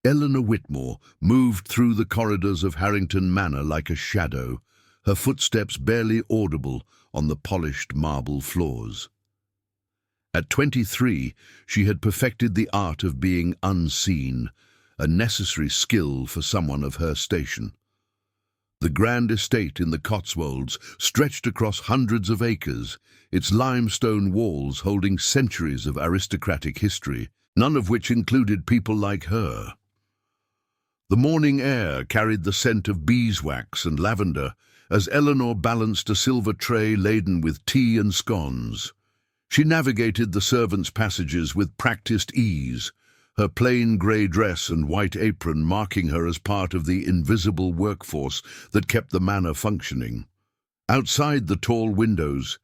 Eleanor Whitmore moved through the corridors of Harrington Manor like a shadow, her footsteps barely audible on the polished marble floors. At 23, she had perfected the art of being unseen, a necessary skill for someone of her station. The grand estate in the Cotswolds stretched across hundreds of acres, its limestone walls holding centuries of aristocratic history, none of which included people like her. The morning air carried the scent of beeswax and lavender as Eleanor balanced a silver tray laden with tea and scones. She navigated the servants' passages with practiced ease, her plain grey dress and white apron marking her as part of the invisible workforce that kept the manor functioning. Outside the tall windows,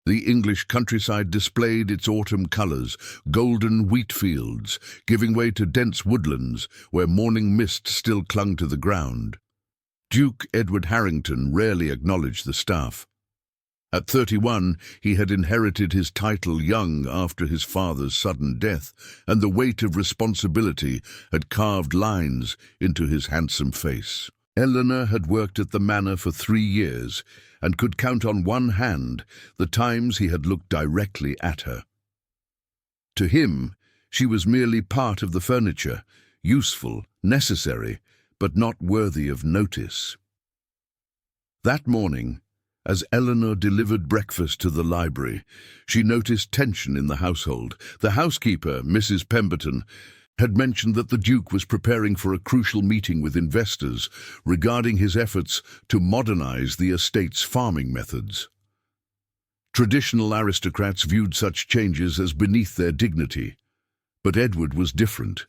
the English countryside displayed its autumn colours, golden wheat fields, giving way to dense woodlands where morning mist still clung to the ground. Duke Edward Harrington rarely acknowledged the staff. At 31, he had inherited his title young after his father's sudden death, and the weight of responsibility had carved lines into his handsome face. Eleanor had worked at the manor for 3 years and could count on one hand the times he had looked directly at her. To him, she was merely part of the furniture, useful, necessary, but not worthy of notice. That morning, as Eleanor delivered breakfast to the library, she noticed tension in the household. The housekeeper, Mrs. Pemberton, had mentioned that the Duke was preparing for a crucial meeting with investors regarding his efforts to modernize the estate's farming methods. Traditional aristocrats viewed such changes as beneath their dignity, but Edward was different.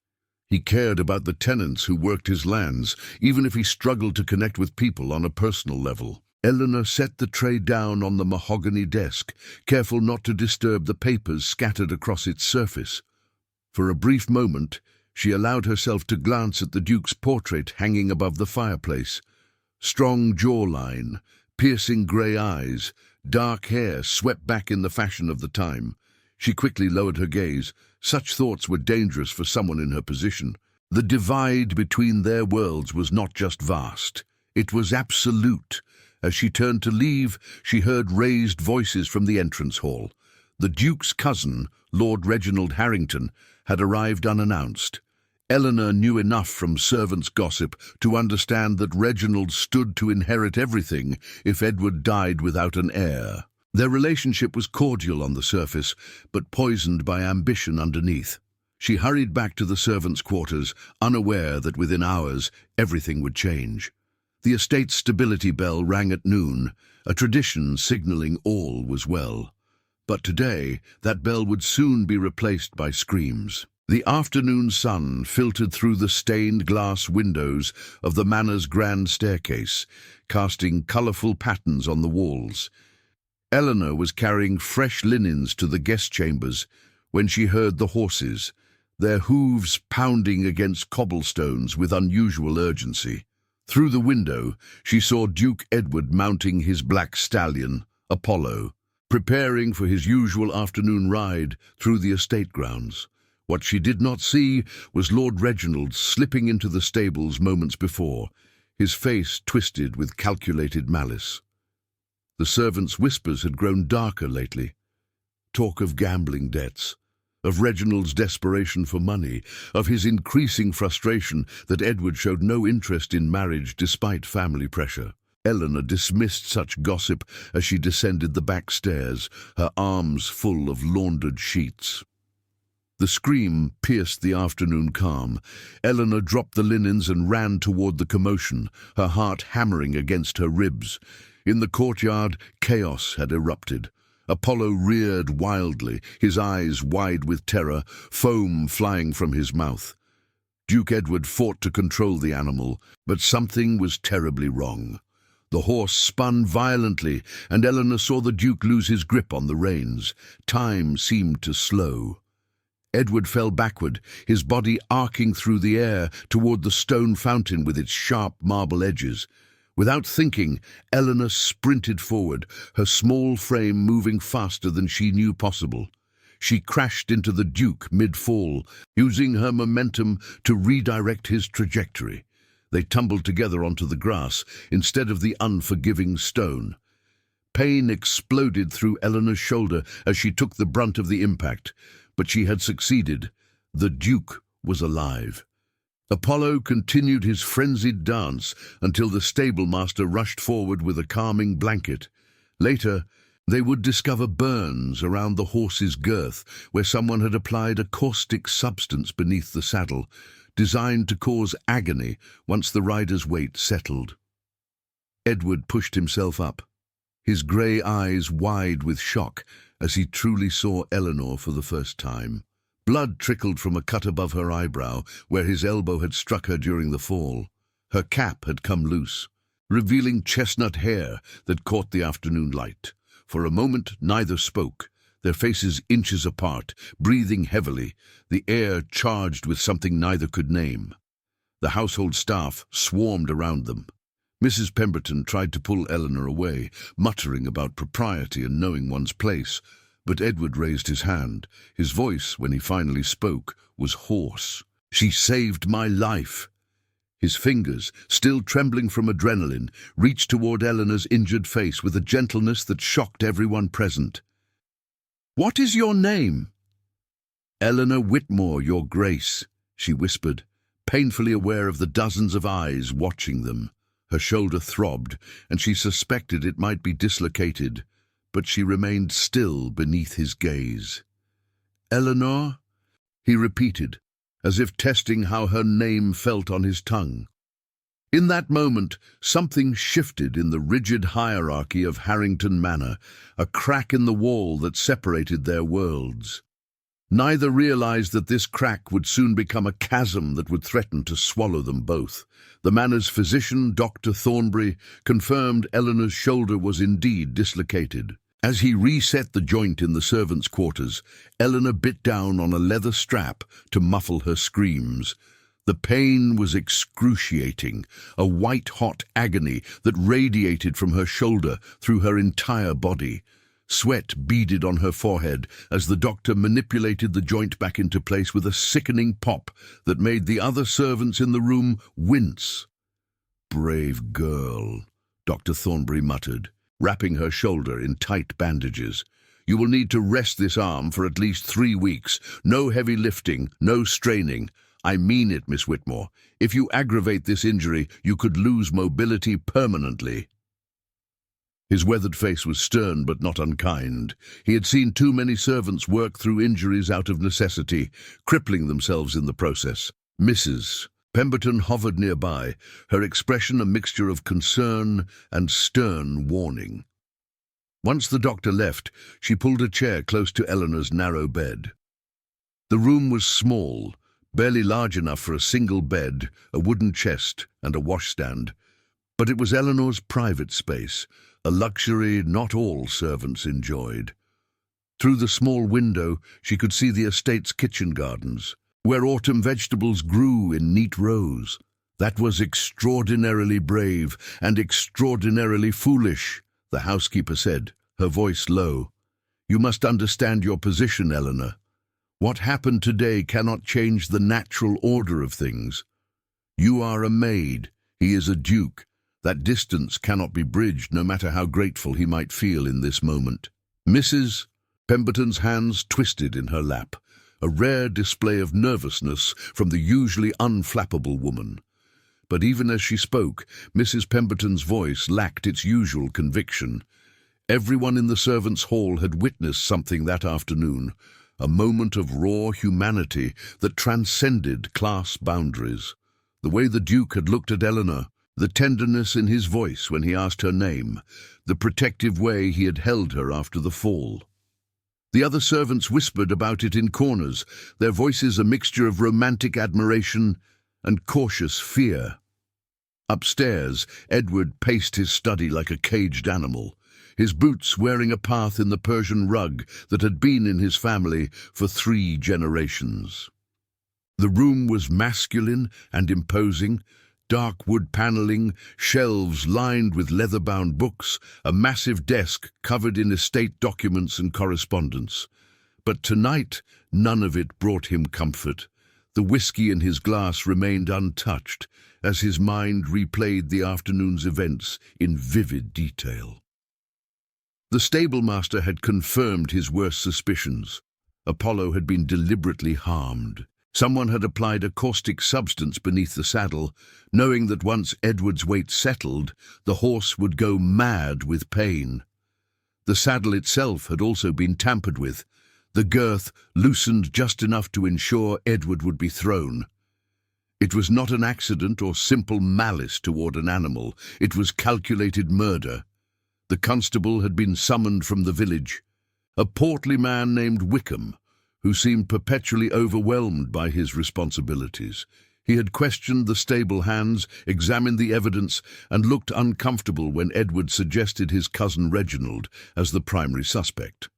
He cared about the tenants who worked his lands, even if he struggled to connect with people on a personal level. Eleanor set the tray down on the mahogany desk, careful not to disturb the papers scattered across its surface. For a brief moment, she allowed herself to glance at the Duke's portrait hanging above the fireplace. Strong jawline, piercing grey eyes, dark hair swept back in the fashion of the time. She quickly lowered her gaze. Such thoughts were dangerous for someone in her position. The divide between their worlds was not just vast, it was absolute. As she turned to leave, she heard raised voices from the entrance hall. The Duke's cousin, Lord Reginald Harrington, had arrived unannounced. Eleanor knew enough from servants' gossip to understand that Reginald stood to inherit everything if Edward died without an heir. Their relationship was cordial on the surface, but poisoned by ambition underneath. She hurried back to the servants' quarters, unaware that within hours everything would change. The estate's stability bell rang at noon, a tradition signalling all was well. But today, that bell would soon be replaced by screams. The afternoon sun filtered through the stained glass windows of the manor's grand staircase, casting colourful patterns on the walls. Eleanor was carrying fresh linens to the guest chambers when she heard the horses, their hooves pounding against cobblestones with unusual urgency. Through the window, she saw Duke Edward mounting his black stallion, Apollo, preparing for his usual afternoon ride through the estate grounds. What she did not see was Lord Reginald slipping into the stables moments before, his face twisted with calculated malice. The servants' whispers had grown darker lately. Talk of gambling debts, of Reginald's desperation for money, of his increasing frustration that Edward showed no interest in marriage despite family pressure. Eleanor dismissed such gossip as she descended the back stairs, her arms full of laundered sheets. The scream pierced the afternoon calm. Eleanor dropped the linens and ran toward the commotion, her heart hammering against her ribs. In the courtyard, chaos had erupted. Apollo reared wildly, his eyes wide with terror, foam flying from his mouth. Duke Edward fought to control the animal, but something was terribly wrong. The horse spun violently, and Eleanor saw the Duke lose his grip on the reins. Time seemed to slow. Edward fell backward, his body arcing through the air toward the stone fountain with its sharp marble edges. Without thinking, Eleanor sprinted forward, her small frame moving faster than she knew possible. she crashed into the Duke mid-fall, using her momentum to redirect his trajectory. They tumbled together onto the grass instead of the unforgiving stone. Pain exploded through Eleanor's shoulder as she took the brunt of the impact, but she had succeeded. The Duke was alive. Apollo continued his frenzied dance until the stablemaster rushed forward with a calming blanket. Later, they would discover burns around the horse's girth, where someone had applied a caustic substance beneath the saddle, designed to cause agony once the rider's weight settled. Edward pushed himself up, his grey eyes wide with shock as he truly saw Eleanor for the first time. Blood trickled from a cut above her eyebrow where his elbow had struck her during the fall. Her cap had come loose, revealing chestnut hair that caught the afternoon light. For a moment neither spoke, their faces inches apart, breathing heavily, the air charged with something neither could name. The household staff swarmed around them. Mrs. Pemberton tried to pull Eleanor away, muttering about propriety and knowing one's place, but Edward raised his hand. His voice, when he finally spoke, was hoarse. "She saved my life." His fingers, still trembling from adrenaline, reached toward Eleanor's injured face with a gentleness that shocked everyone present. "What is your name?" "Eleanor Whitmore, Your Grace," she whispered, painfully aware of the dozens of eyes watching them. Her shoulder throbbed, and she suspected it might be dislocated, but she remained still beneath his gaze. "Eleanor?" he repeated, as if testing how her name felt on his tongue. In that moment, something shifted in the rigid hierarchy of Harrington Manor, a crack in the wall that separated their worlds. Neither realized that this crack would soon become a chasm that would threaten to swallow them both. The manor's physician, Dr. Thornbury, confirmed Eleanor's shoulder was indeed dislocated. As he reset the joint in the servants' quarters, Eleanor bit down on a leather strap to muffle her screams. The pain was excruciating, a white-hot agony that radiated from her shoulder through her entire body. Sweat beaded on her forehead as the doctor manipulated the joint back into place with a sickening pop that made the other servants in the room wince. "Brave girl," Dr. Thornbury muttered, wrapping her shoulder in tight bandages. "You will need to rest this arm for at least 3 weeks. No heavy lifting, no straining. I mean it, Miss Whitmore. If you aggravate this injury, you could lose mobility permanently." His weathered face was stern but not unkind. He had seen too many servants work through injuries out of necessity, crippling themselves in the process. Mrs. Pemberton hovered nearby, her expression a mixture of concern and stern warning. Once the doctor left, she pulled a chair close to Eleanor's narrow bed. The room was small, barely large enough for a single bed, a wooden chest, and a washstand. But it was Eleanor's private space, a luxury not all servants enjoyed. Through the small window, she could see the estate's kitchen gardens, where autumn vegetables grew in neat rows. That was extraordinarily brave and extraordinarily foolish, the housekeeper said, her voice low. "You must understand your position, Eleanor. What happened today cannot change the natural order of things. You are a maid, he is a duke. That distance cannot be bridged, no matter how grateful he might feel in this moment." Mrs. Pemberton's hands twisted in her lap, a rare display of nervousness from the usually unflappable woman. But even as she spoke, Mrs. Pemberton's voice lacked its usual conviction. Everyone in the servants' hall had witnessed something that afternoon, a moment of raw humanity that transcended class boundaries. The way the Duke had looked at Eleanor, the tenderness in his voice when he asked her name, the protective way he had held her after the fall. The other servants whispered about it in corners, their voices a mixture of romantic admiration and cautious fear. Upstairs, Edward paced his study like a caged animal, his boots wearing a path in the Persian rug that had been in his family for 3 generations. The room was masculine and imposing, dark wood paneling, shelves lined with leather-bound books, a massive desk covered in estate documents and correspondence. But tonight, none of it brought him comfort. The whiskey in his glass remained untouched as his mind replayed the afternoon's events in vivid detail. The stablemaster had confirmed his worst suspicions. Apollo had been deliberately harmed. Someone had applied a caustic substance beneath the saddle, knowing that once Edward's weight settled, the horse would go mad with pain. The saddle itself had also been tampered with, the girth loosened just enough to ensure Edward would be thrown. It was not an accident or simple malice toward an animal, it was calculated murder. The constable had been summoned from the village, a portly man named Wickham, who seemed perpetually overwhelmed by his responsibilities. He had questioned the stable hands, examined the evidence, and looked uncomfortable when Edward suggested his cousin Reginald as the primary suspect.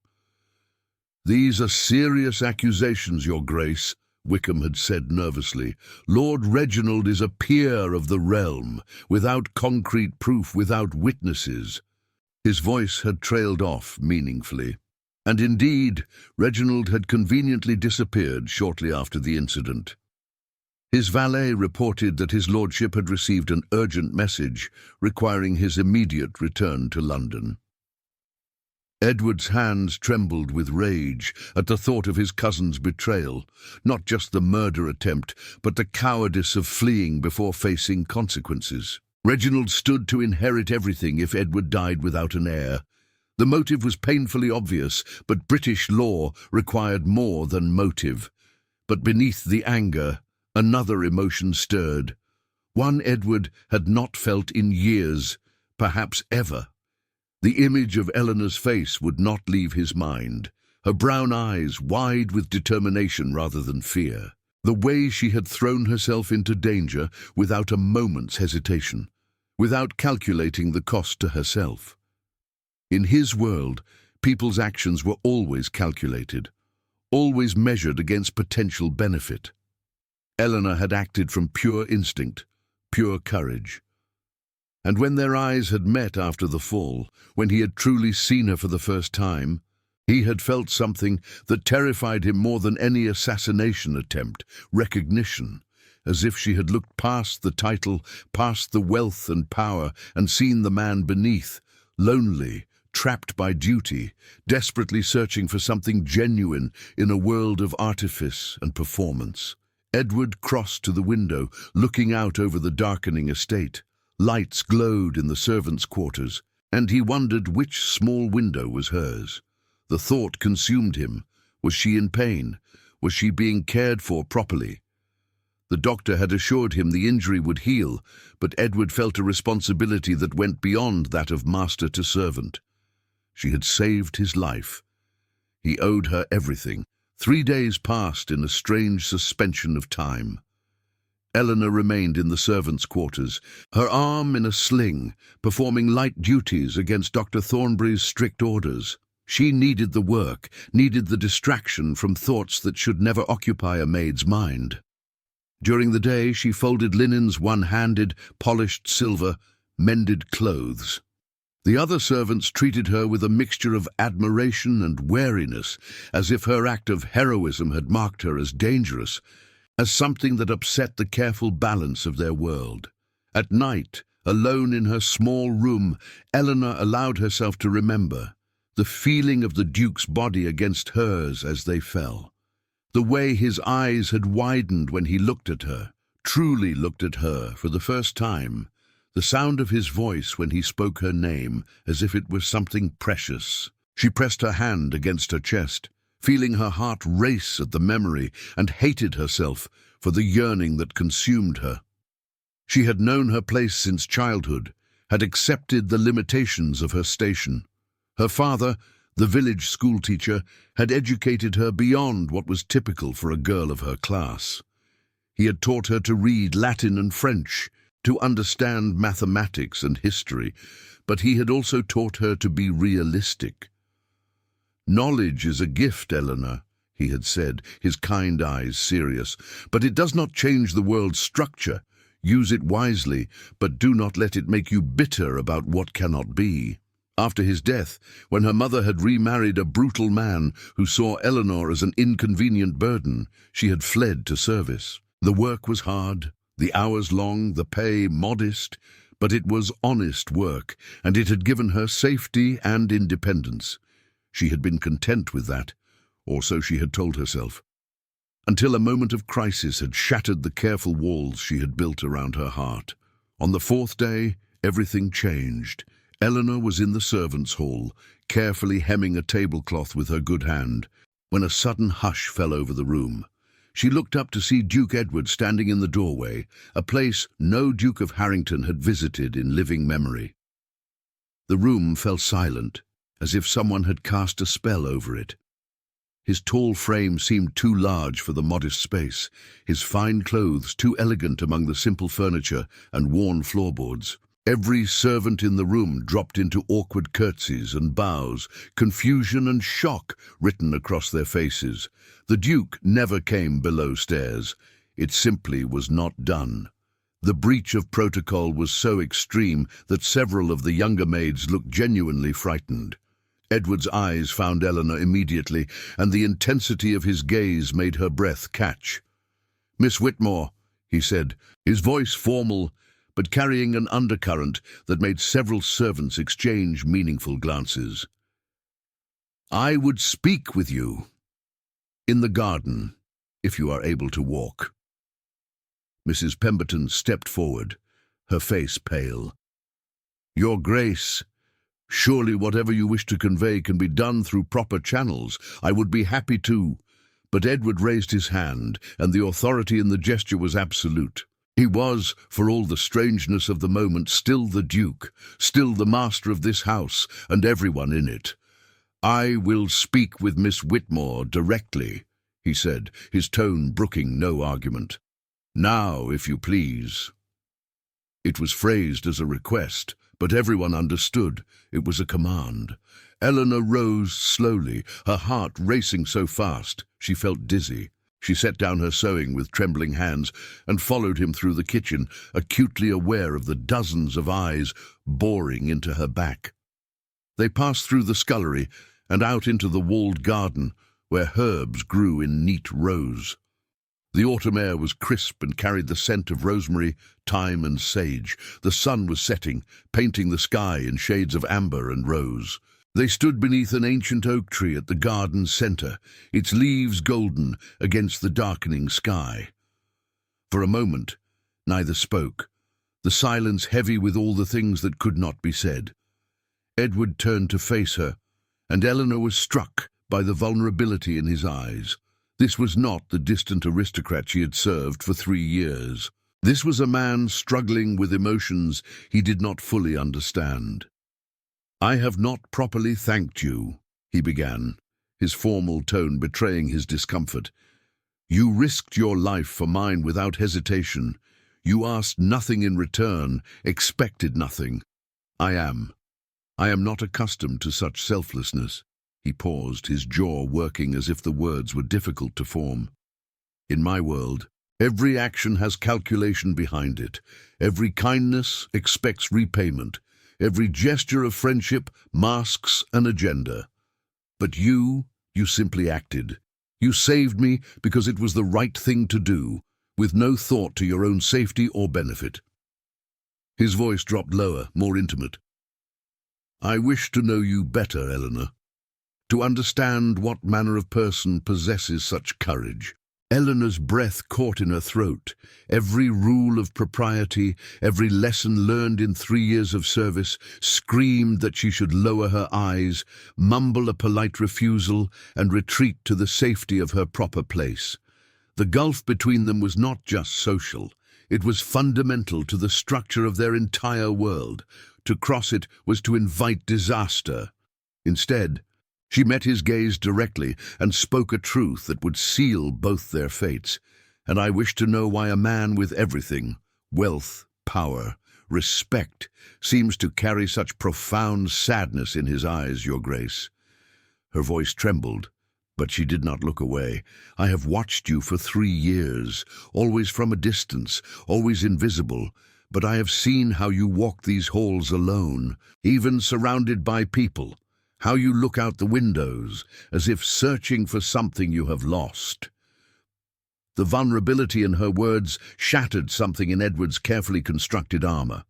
"These are serious accusations, Your Grace," Wickham had said nervously. "Lord Reginald is a peer of the realm, without concrete proof, without witnesses." His voice had trailed off meaningfully. And indeed, Reginald had conveniently disappeared shortly after the incident. His valet reported that his lordship had received an urgent message requiring his immediate return to London. Edward's hands trembled with rage at the thought of his cousin's betrayal, not just the murder attempt, but the cowardice of fleeing before facing consequences. Reginald stood to inherit everything if Edward died without an heir. The motive was painfully obvious, but British law required more than motive. But beneath the anger, another emotion stirred. One Edward had not felt in years, perhaps ever. The image of Eleanor's face would not leave his mind, her brown eyes wide with determination rather than fear. The way she had thrown herself into danger without a moment's hesitation, without calculating the cost to herself. In his world, people's actions were always calculated, always measured against potential benefit. Eleanor had acted from pure instinct, pure courage. And when their eyes had met after the fall, when he had truly seen her for the first time, he had felt something that terrified him more than any assassination attempt, recognition, as if she had looked past the title, past the wealth and power, and seen the man beneath, lonely, trapped by duty, desperately searching for something genuine in a world of artifice and performance. Edward crossed to the window, looking out over the darkening estate. Lights glowed in the servants' quarters, and he wondered which small window was hers. The thought consumed him. Was she in pain? Was she being cared for properly? The doctor had assured him the injury would heal, but Edward felt a responsibility that went beyond that of master to servant. She had saved his life. He owed her everything. 3 days passed in a strange suspension of time. Eleanor remained in the servants' quarters, her arm in a sling, performing light duties against Dr. Thornbury's strict orders. She needed the work, needed the distraction from thoughts that should never occupy a maid's mind. During the day, she folded linens one-handed, polished silver, mended clothes. The other servants treated her with a mixture of admiration and wariness, as if her act of heroism had marked her as dangerous, as something that upset the careful balance of their world. At night, alone in her small room, Eleanor allowed herself to remember the feeling of the Duke's body against hers as they fell, the way his eyes had widened when he looked at her, truly looked at her for the first time, the sound of his voice when he spoke her name as if it was something precious. She pressed her hand against her chest, feeling her heart race at the memory, and hated herself for the yearning that consumed her. She had known her place since childhood, had accepted the limitations of her station. Her father, the village schoolteacher, had educated her beyond what was typical for a girl of her class. He had taught her to read Latin and French, to understand mathematics and history, but he had also taught her to be realistic. "Knowledge is a gift, Eleanor," he had said, his kind eyes serious, "but it does not change the world's structure. Use it wisely, but do not let it make you bitter about what cannot be." After his death, when her mother had remarried a brutal man who saw Eleanor as an inconvenient burden, she had fled to service. The work was hard, the hours long, the pay modest, but it was honest work, and it had given her safety and independence. She had been content with that, or so she had told herself, until a moment of crisis had shattered the careful walls she had built around her heart. On the fourth day, everything changed. Eleanor was in the servants' hall, carefully hemming a tablecloth with her good hand, when a sudden hush fell over the room. She looked up to see Duke Edward standing in the doorway, a place no Duke of Harrington had visited in living memory. The room fell silent, as if someone had cast a spell over it. His tall frame seemed too large for the modest space, his fine clothes too elegant among the simple furniture and worn floorboards. Every servant in the room dropped into awkward curtsies and bows, confusion and shock written across their faces. The Duke never came below stairs. It simply was not done. The breach of protocol was so extreme that several of the younger maids looked genuinely frightened. Edward's eyes found Eleanor immediately, and the intensity of his gaze made her breath catch. "Miss Whitmore," he said, his voice formal, but carrying an undercurrent that made several servants exchange meaningful glances. "I would speak with you. In the garden, if you are able to walk." Mrs. Pemberton stepped forward, her face pale. "Your Grace, surely whatever you wish to convey can be done through proper channels. I would be happy to." But Edward raised his hand, and the authority in the gesture was absolute. He was, for all the strangeness of the moment, still the Duke, still the master of this house and everyone in it. "I will speak with Miss Whitmore directly," he said, his tone brooking no argument. "Now, if you please." It was phrased as a request, but everyone understood. It was a command. Eleanor rose slowly, her heart racing so fast she felt dizzy. She set down her sewing with trembling hands and followed him through the kitchen, acutely aware of the dozens of eyes boring into her back. They passed through the scullery and out into the walled garden, where herbs grew in neat rows. The autumn air was crisp and carried the scent of rosemary, thyme and sage. The sun was setting, painting the sky in shades of amber and rose. They stood beneath an ancient oak tree at the garden's centre, its leaves golden against the darkening sky. For a moment, neither spoke, the silence heavy with all the things that could not be said. Edward turned to face her, and Eleanor was struck by the vulnerability in his eyes. This was not the distant aristocrat she had served for 3 years. This was a man struggling with emotions he did not fully understand. "I have not properly thanked you," he began, his formal tone betraying his discomfort. "You risked your life for mine without hesitation. You asked nothing in return, expected nothing. I am not accustomed to such selflessness." He paused, his jaw working as if the words were difficult to form. "In my world, every action has calculation behind it. Every kindness expects repayment. Every gesture of friendship masks an agenda. But you simply acted. You saved me because it was the right thing to do, with no thought to your own safety or benefit." His voice dropped lower, more intimate. "I wish to know you better, Eleanor, to understand what manner of person possesses such courage." Eleanor's breath caught in her throat. Every rule of propriety, every lesson learned in 3 years of service, screamed that she should lower her eyes, mumble a polite refusal, and retreat to the safety of her proper place. The gulf between them was not just social. It was fundamental to the structure of their entire world. To cross it was to invite disaster. Instead, she met his gaze directly and spoke a truth that would seal both their fates. "And I wish to know why a man with everything, wealth, power, respect, seems to carry such profound sadness in his eyes, Your Grace." Her voice trembled, but she did not look away. "I have watched you for 3 years, always from a distance, always invisible, but I have seen how you walk these halls alone, even surrounded by people, how you look out the windows, as if searching for something you have lost." The vulnerability in her words shattered something in Edward's carefully constructed armor.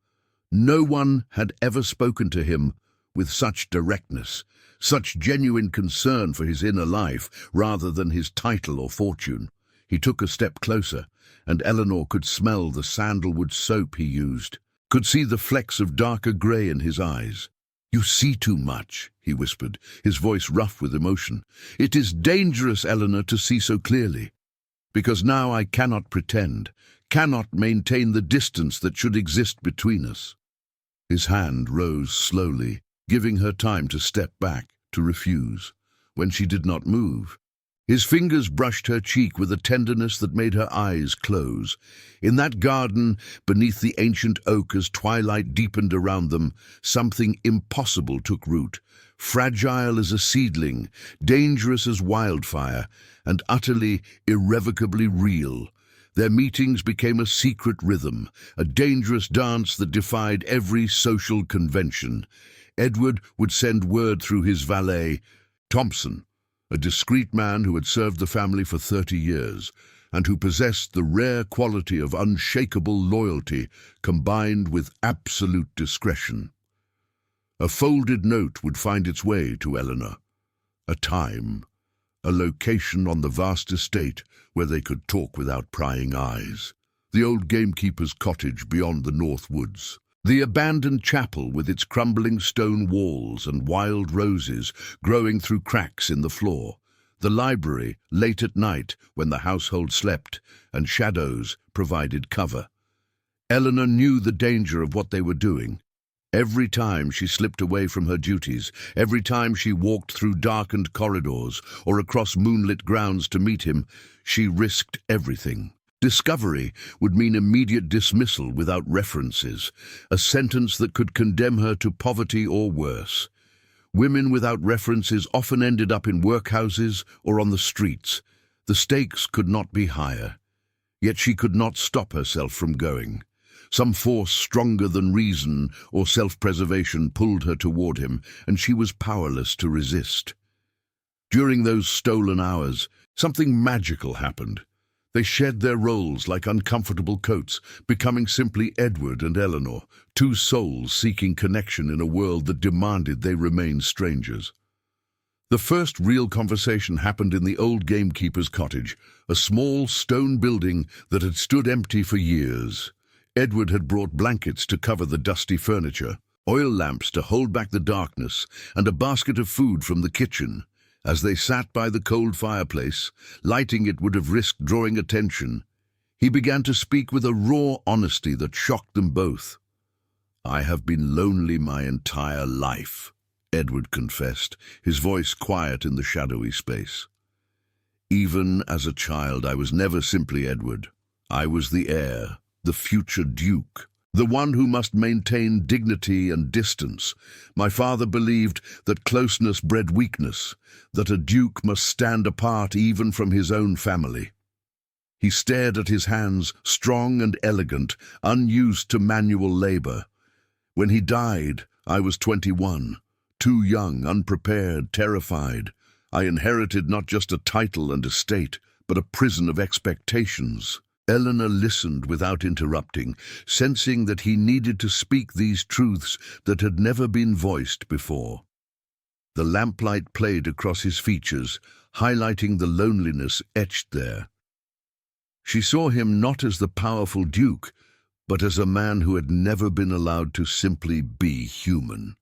No one had ever spoken to him with such directness, such genuine concern for his inner life rather than his title or fortune. He took a step closer, and Eleanor could smell the sandalwood soap he used, could see the flecks of darker grey in his eyes. "You see too much," he whispered, his voice rough with emotion. "It is dangerous, Eleanor, to see so clearly, because now I cannot pretend, cannot maintain the distance that should exist between us." His hand rose slowly, giving her time to step back, to refuse. When she did not move, his fingers brushed her cheek with a tenderness that made her eyes close. In that garden, beneath the ancient oak as twilight deepened around them, something impossible took root, fragile as a seedling, dangerous as wildfire, and utterly, irrevocably real. Their meetings became a secret rhythm, a dangerous dance that defied every social convention. Edward would send word through his valet, Thompson, a discreet man who had served the family for 30 years, and who possessed the rare quality of unshakable loyalty combined with absolute discretion. A folded note would find its way to Eleanor. A time, a location on the vast estate where they could talk without prying eyes. The old gamekeeper's cottage beyond the north woods. The abandoned chapel with its crumbling stone walls and wild roses growing through cracks in the floor. The library late at night when the household slept and shadows provided cover. Eleanor knew the danger of what they were doing. Every time she slipped away from her duties, every time she walked through darkened corridors or across moonlit grounds to meet him, she risked everything. Discovery would mean immediate dismissal without references, a sentence that could condemn her to poverty or worse. Women without references often ended up in workhouses or on the streets. The stakes could not be higher. Yet she could not stop herself from going. Some force stronger than reason or self-preservation pulled her toward him, and she was powerless to resist. During those stolen hours, something magical happened. They shed their roles like uncomfortable coats, becoming simply Edward and Eleanor, two souls seeking connection in a world that demanded they remain strangers. The first real conversation happened in the old gamekeeper's cottage, a small stone building that had stood empty for years. Edward had brought blankets to cover the dusty furniture, oil lamps to hold back the darkness, and a basket of food from the kitchen. As they sat by the cold fireplace, lighting it would have risked drawing attention, he began to speak with a raw honesty that shocked them both. "I have been lonely my entire life," Edward confessed, his voice quiet in the shadowy space. "Even as a child, I was never simply Edward. I was the heir, the future duke, the one who must maintain dignity and distance. My father believed that closeness bred weakness, that a duke must stand apart even from his own family." He stared at his hands, strong and elegant, unused to manual labor. "When he died, I was 21, too young, unprepared, terrified. I inherited not just a title and estate, but a prison of expectations." Eleanor listened without interrupting, sensing that he needed to speak these truths that had never been voiced before. The lamplight played across his features, highlighting the loneliness etched there. She saw him not as the powerful duke, but as a man who had never been allowed to simply be human.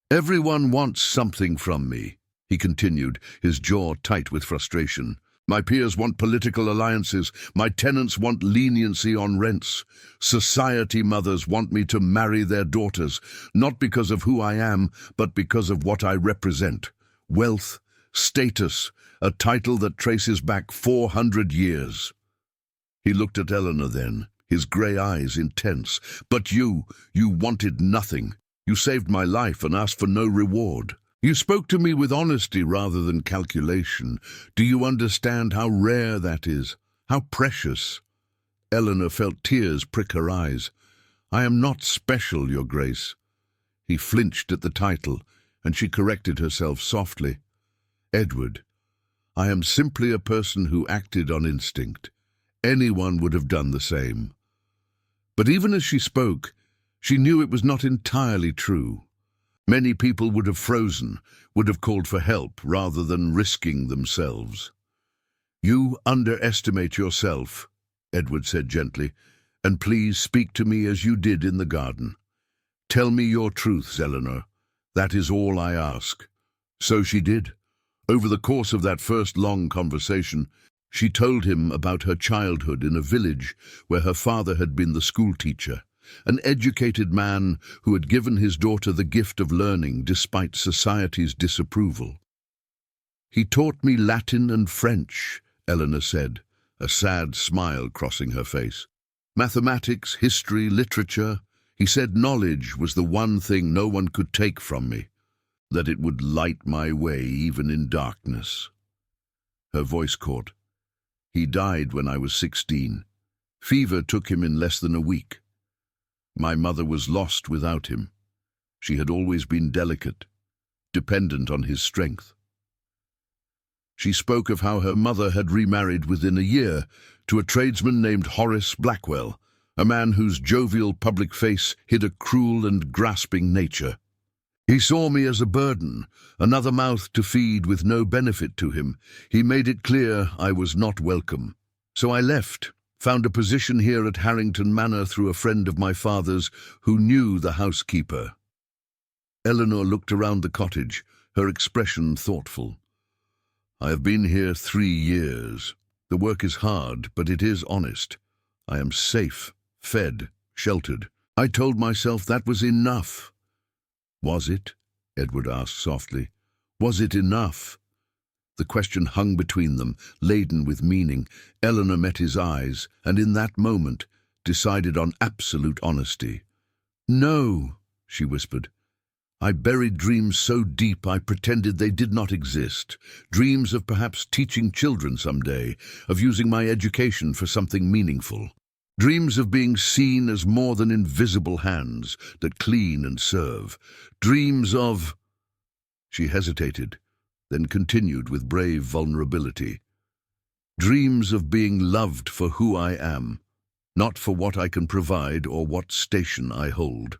"Everyone wants something from me," he continued, his jaw tight with frustration. "My peers want political alliances. My tenants want leniency on rents. Society mothers want me to marry their daughters, not because of who I am, but because of what I represent. Wealth, status, a title that traces back 400 years. He looked at Eleanor then, his grey eyes intense. "But you wanted nothing. You saved my life and asked for no reward. You spoke to me with honesty rather than calculation. Do you understand how rare that is? How precious?" Eleanor felt tears prick her eyes. "I am not special, Your Grace." He flinched at the title, and she corrected herself softly. "Edward, I am simply a person who acted on instinct. Anyone would have done the same." But even as she spoke, she knew it was not entirely true. Many people would have frozen, would have called for help rather than risking themselves. "You underestimate yourself," Edward said gently, "and please speak to me as you did in the garden. Tell me your truths, Eleanor. That is all I ask." So she did. Over the course of that first long conversation, she told him about her childhood in a village where her father had been the schoolteacher, an educated man who had given his daughter the gift of learning despite society's disapproval. "He taught me Latin and French," Eleanor said, a sad smile crossing her face. "Mathematics, history, literature. He said knowledge was the one thing no one could take from me, that it would light my way even in darkness." Her voice caught. "He died when I was 16. Fever took him in less than a week. My mother was lost without him. She had always been delicate, dependent on his strength." She spoke of how her mother had remarried within a year to a tradesman named Horace Blackwell, a man whose jovial public face hid a cruel and grasping nature. "He saw me as a burden, another mouth to feed with no benefit to him. He made it clear I was not welcome. So I left, found a position here at Harrington Manor through a friend of my father's who knew the housekeeper." Eleanor looked around the cottage, her expression thoughtful. "I have been here 3 years. The work is hard, but it is honest. I am safe, fed, sheltered. I told myself that was enough." "Was it?" Edward asked softly. "Was it enough?" The question hung between them, laden with meaning. Eleanor met his eyes, and in that moment decided on absolute honesty. "No," she whispered. "I buried dreams so deep I pretended they did not exist. Dreams of perhaps teaching children someday, of using my education for something meaningful. Dreams of being seen as more than invisible hands that clean and serve. Dreams of—" She hesitated, then continued with brave vulnerability. "Dreams of being loved for who I am, not for what I can provide or what station I hold."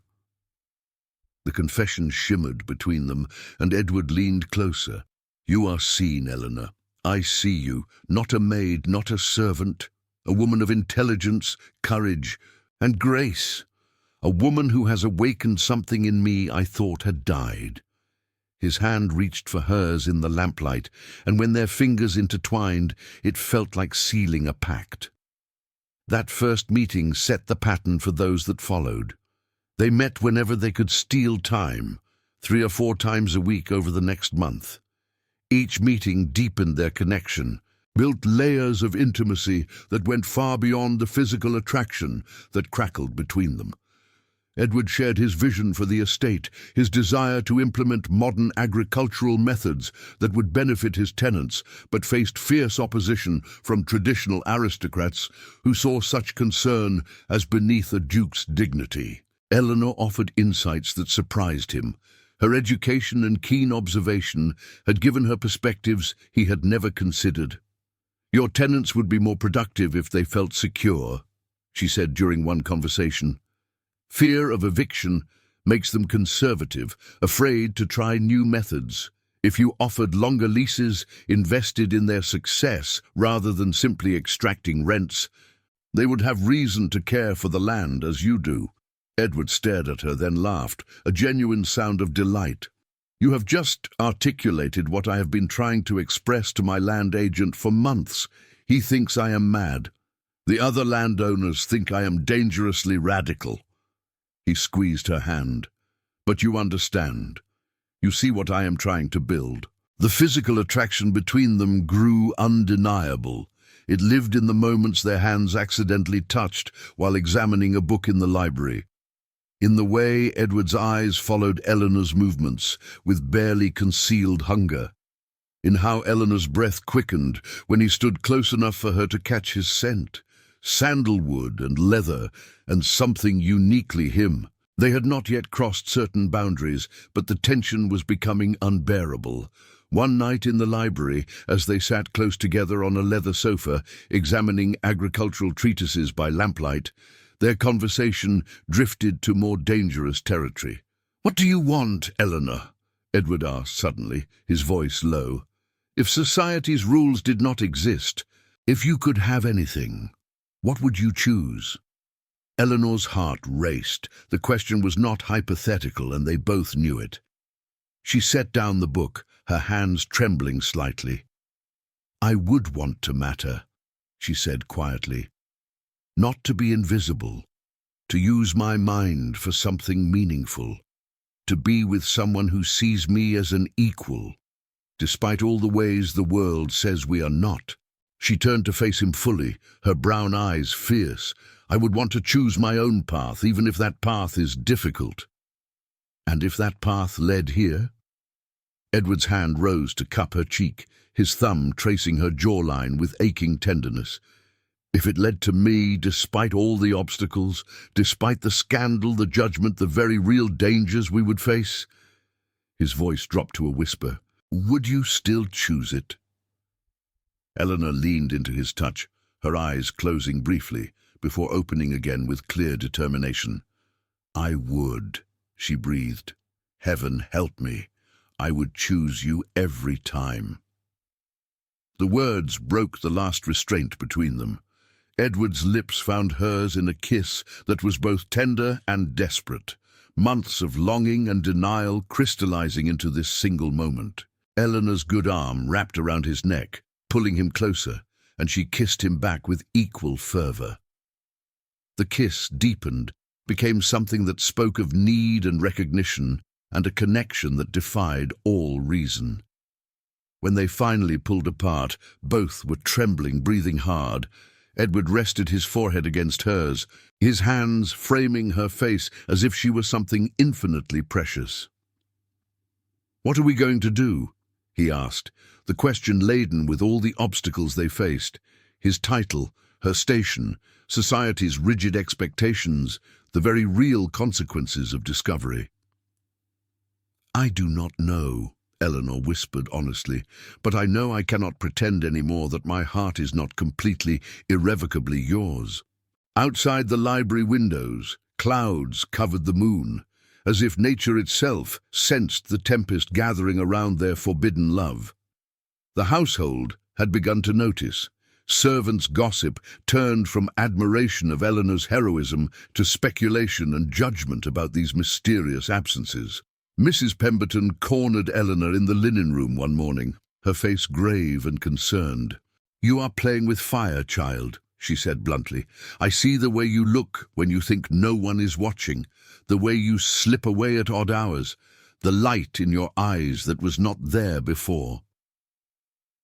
The confession shimmered between them, and Edward leaned closer. "You are seen, Eleanor. I see you, not a maid, not a servant. A woman of intelligence, courage, and grace. A woman who has awakened something in me I thought had died." His hand reached for hers in the lamplight, and when their fingers intertwined, it felt like sealing a pact. That first meeting set the pattern for those that followed. They met whenever they could steal time, 3 or 4 times a week over the next month. Each meeting deepened their connection, built layers of intimacy that went far beyond the physical attraction that crackled between them. Edward shared his vision for the estate, his desire to implement modern agricultural methods that would benefit his tenants, but faced fierce opposition from traditional aristocrats who saw such concern as beneath a duke's dignity. Eleanor offered insights that surprised him. Her education and keen observation had given her perspectives he had never considered. "Your tenants would be more productive if they felt secure," she said during one conversation. "Fear of eviction makes them conservative, afraid to try new methods. If you offered longer leases, invested in their success rather than simply extracting rents, they would have reason to care for the land as you do." Edward stared at her, then laughed, a genuine sound of delight. "You have just articulated what I have been trying to express to my land agent for months. He thinks I am mad. The other landowners think I am dangerously radical." He squeezed her hand. "But you understand. You see what I am trying to build." The physical attraction between them grew undeniable. It lived in the moments their hands accidentally touched while examining a book in the library. In the way Edward's eyes followed Eleanor's movements with barely concealed hunger. In how Eleanor's breath quickened when he stood close enough for her to catch his scent. sandalwood and leather, and something uniquely him. They had not yet crossed certain boundaries, but the tension was becoming unbearable. One night in the library, as they sat close together on a leather sofa, examining agricultural treatises by lamplight, their conversation drifted to more dangerous territory. "What do you want, Eleanor?" Edward asked suddenly, his voice low. "If society's rules did not exist, if you could have anything, what would you choose?" Eleanor's heart raced. The question was not hypothetical, and they both knew it. She set down the book, her hands trembling slightly. "I would want to matter," she said quietly. "Not to be invisible, to use my mind for something meaningful, to be with someone who sees me as an equal, despite all the ways the world says we are not." She turned to face him fully, her brown eyes fierce. "I would want to choose my own path, even if that path is difficult." "And if that path led here?" Edward's hand rose to cup her cheek, his thumb tracing her jawline with aching tenderness. "If it led to me, despite all the obstacles, despite the scandal, the judgment, the very real dangers we would face?" His voice dropped to a whisper. "Would you still choose it?" Eleanor leaned into his touch, her eyes closing briefly, before opening again with clear determination. "I would," she breathed. "Heaven help me. I would choose you every time." The words broke the last restraint between them. Edward's lips found hers in a kiss that was both tender and desperate, months of longing and denial crystallizing into this single moment. Eleanor's good arm wrapped around his neck, pulling him closer, and she kissed him back with equal fervor. The kiss deepened, became something that spoke of need and recognition, and a connection that defied all reason. When they finally pulled apart, both were trembling, breathing hard. Edward rested his forehead against hers, his hands framing her face as if she were something infinitely precious. "What are we going to do?" he asked, the question laden with all the obstacles they faced. His title, her station, society's rigid expectations, the very real consequences of discovery. "I do not know," Eleanor whispered honestly, "but I know I cannot pretend anymore that my heart is not completely, irrevocably yours." Outside the library windows, clouds covered the moon, as if nature itself sensed the tempest gathering around their forbidden love. The household had begun to notice. Servants' gossip turned from admiration of Eleanor's heroism to speculation and judgment about these mysterious absences. Mrs. Pemberton cornered Eleanor in the linen room one morning, her face grave and concerned. "You are playing with fire, child," she said bluntly. "I see the way you look when you think no one is watching, the way you slip away at odd hours, the light in your eyes that was not there before."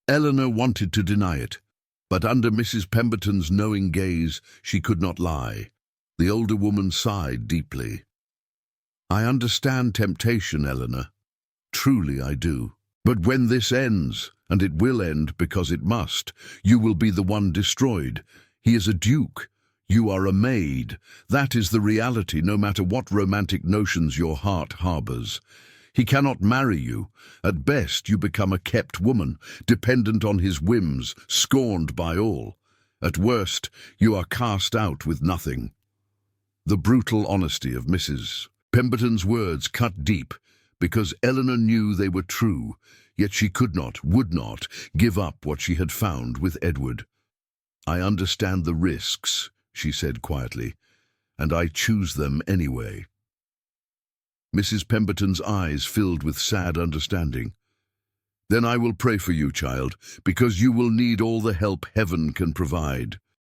Eleanor wanted to deny it, but under Mrs. Pemberton's knowing gaze, she could not lie. The older woman sighed deeply. "I understand temptation, Eleanor. Truly I do. But when this ends, and it will end because it must, you will be the one destroyed. He is a duke. You are a maid. That is the reality, no matter what romantic notions your heart harbors. He cannot marry you. At best, you become a kept woman, dependent on his whims, scorned by all. At worst, you are cast out with nothing." The brutal honesty of Mrs. Pemberton's words cut deep, because Eleanor knew they were true, yet she could not, would not, give up what she had found with Edward. "I understand the risks," she said quietly, "and I choose them anyway." Mrs. Pemberton's eyes filled with sad understanding. "Then I will pray for you, child, because you will need all the help heaven can provide."